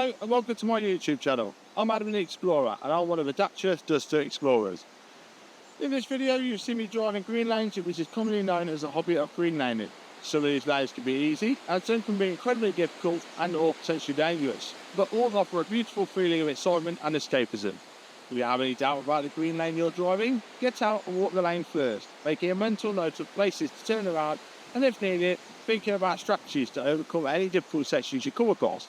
Hello and welcome to my YouTube channel. I'm Adam the Explorer and I'm one of the Dacia Duster Explorers. In this video you'll see me driving green lanes, which is commonly known as a hobby of green laning. Some of these lanes can be easy and some can be incredibly difficult and or potentially dangerous, but all offer a beautiful feeling of excitement and escapism. If you have any doubt about the green lane you're driving, get out and walk the lane first, making a mental note of places to turn around and if needed, thinking about strategies to overcome any difficult sections you come across.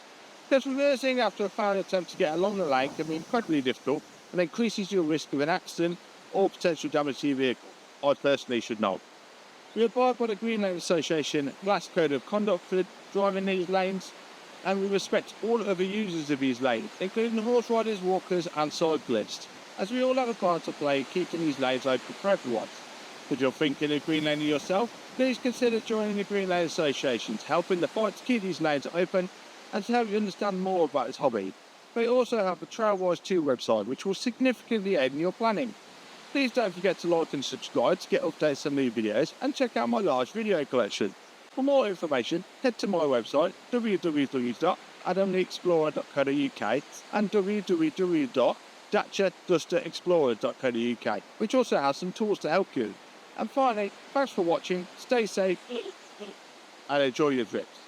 Because reversing after a failed attempt to get along the lane can be incredibly difficult and increases your risk of an accident or potential damage to your vehicle. I personally should know. We abide by the Green Lane Association Class Code of Conduct for driving these lanes, and we respect all other users of these lanes, including horse riders, walkers and cyclists, as we all have a part to play keeping these lanes open for everyone. If you're thinking of green laning yourself, please consider joining the Green Lane Association to help in the fight to keep these lanes open and to help you understand more about this hobby. We also have the Trailwise 2 website, which will significantly aid in your planning. Please don't forget to like and subscribe to get updates on new videos and check out my large video collection. For more information, head to my website www.adamtheexplorer.co.uk and www.daciadusterexplorer.co.uk, which also has some tools to help you. And finally, thanks for watching, stay safe and enjoy your trips.